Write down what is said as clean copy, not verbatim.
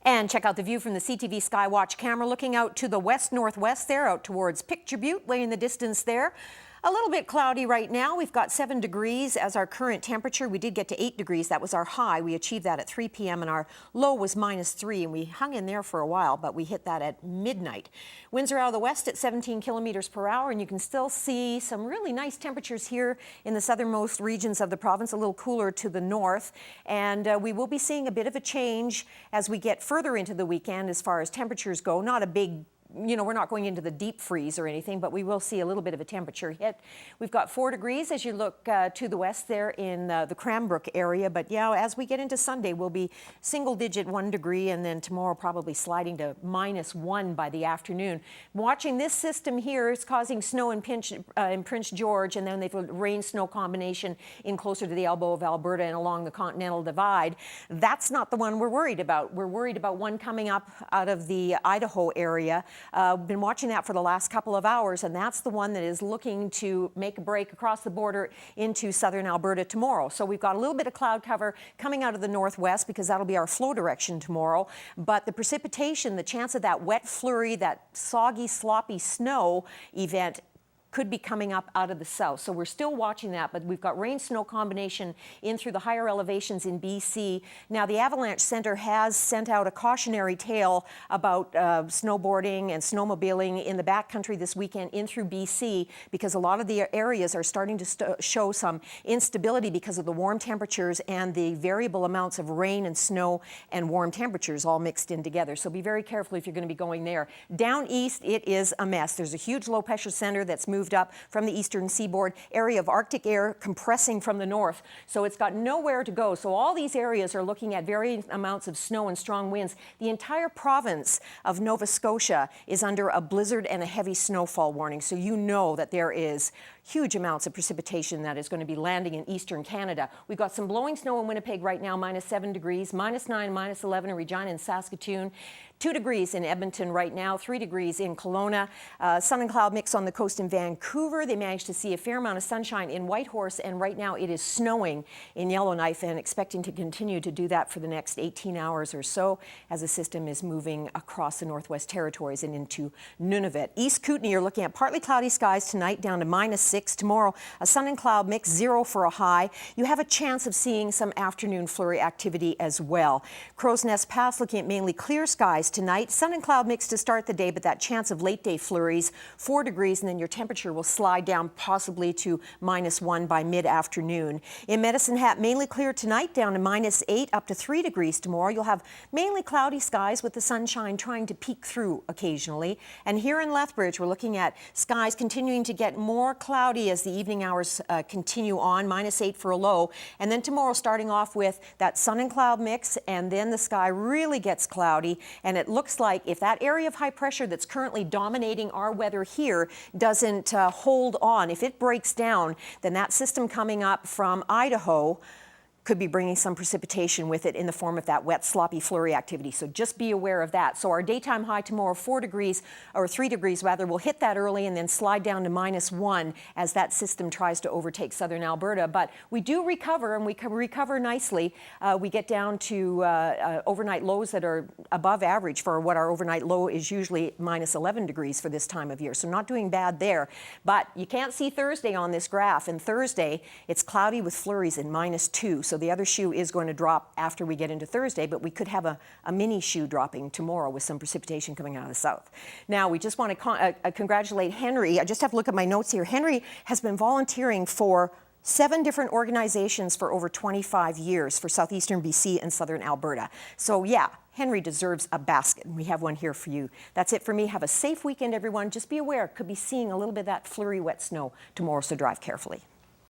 And check out the view from the CTV Skywatch camera looking out to the west-northwest there, out towards Picture Butte, way in the distance there. A little bit cloudy right now. We've got 7 degrees as our current temperature. We did get to 8 degrees. That was our high. We achieved that at 3 p.m. and our low was -3, and we hung in there for a while, but we hit that at midnight. Winds are out of the west at 17 kilometers per hour, and you can still see some really nice temperatures here in the southernmost regions of the province, a little cooler to the north. And we will be seeing a bit of a change as we get further into the weekend as far as temperatures go. Not a big, we're not going into the deep freeze or anything, but we will see a little bit of a temperature hit. We've got 4 degrees as you look to the west there in the Cranbrook area. But yeah, as we get into Sunday, we'll be single-digit 1 degree, and then tomorrow probably sliding to -1 by the afternoon. Watching this system here is causing snow in Prince George, and then they've a rain-snow combination in closer to the elbow of Alberta and along the Continental Divide. That's not the one we're worried about. We're worried about one coming up out of the Idaho area. Been watching that for the last couple of hours, and that's the one that is looking to make a break across the border into southern Alberta tomorrow. So we've got a little bit of cloud cover coming out of the northwest because that'll be our flow direction tomorrow. But the precipitation, the chance of that wet flurry, that soggy, sloppy snow event could be coming up out of the south. So we're still watching that, but we've got rain-snow combination in through the higher elevations in BC. Now, the Avalanche Centre has sent out a cautionary tale about snowboarding and snowmobiling in the backcountry this weekend in through BC because a lot of the areas are starting to show some instability because of the warm temperatures and the variable amounts of rain and snow and warm temperatures all mixed in together. So be very careful if you're going to be going there. Down east, it is a mess. There's a huge low-pressure center that's moved up from the eastern seaboard, area of Arctic air compressing from the north. So it's got nowhere to go. So all these areas are looking at varying amounts of snow and strong winds. The entire province of Nova Scotia is under a blizzard and a heavy snowfall warning. So you know that there is huge amounts of precipitation that is going to be landing in eastern Canada. We've got some blowing snow in Winnipeg right now, -7 degrees, -9, -11 in Regina and Saskatoon. 2 degrees in Edmonton right now, 3 degrees in Kelowna. Sun and cloud mix on the coast in Vancouver. They managed to see a fair amount of sunshine in Whitehorse, and right now it is snowing in Yellowknife and expecting to continue to do that for the next 18 hours or so as the system is moving across the Northwest Territories and into Nunavut. East Kootenay, you're looking at partly cloudy skies tonight, down to -6. Tomorrow, a sun and cloud mix, 0 for a high. You have a chance of seeing some afternoon flurry activity as well. Crow's Nest Pass looking at mainly clear skies tonight. Sun and cloud mix to start the day, but that chance of late day flurries, 4 degrees, and then your temperature will slide down possibly to -1 by mid-afternoon. In Medicine Hat, mainly clear tonight, down to -8, up to 3 degrees tomorrow. You'll have mainly cloudy skies with the sunshine trying to peek through occasionally. And here in Lethbridge, we're looking at skies continuing to get more cloudy as the evening hours continue on, -8 for a low. And then tomorrow starting off with that sun and cloud mix, and then the sky really gets cloudy, and it looks like if that area of high pressure that's currently dominating our weather here doesn't hold on, if it breaks down, then that system coming up from Idaho could be bringing some precipitation with it in the form of that wet, sloppy flurry activity. So just be aware of that. So our daytime high tomorrow, 4 degrees, or 3 degrees rather, will hit that early and then slide down to -1 as that system tries to overtake southern Alberta. But we do recover, and we can recover nicely. We get down to overnight lows that are above average for what our overnight low is usually -11 degrees for this time of year. So not doing bad there. But you can't see Thursday on this graph. And Thursday, it's cloudy with flurries in -2. So the other shoe is going to drop after we get into Thursday, but we could have a mini shoe dropping tomorrow with some precipitation coming out of the south. Now, we just want to congratulate Henry. I just have to look at my notes here. Henry has been volunteering for 7 different organizations for over 25 years for southeastern BC and southern Alberta. So yeah, Henry deserves a basket, and we have one here for you. That's it for me. Have a safe weekend, everyone. Just be aware, could be seeing a little bit of that flurry wet snow tomorrow, so drive carefully.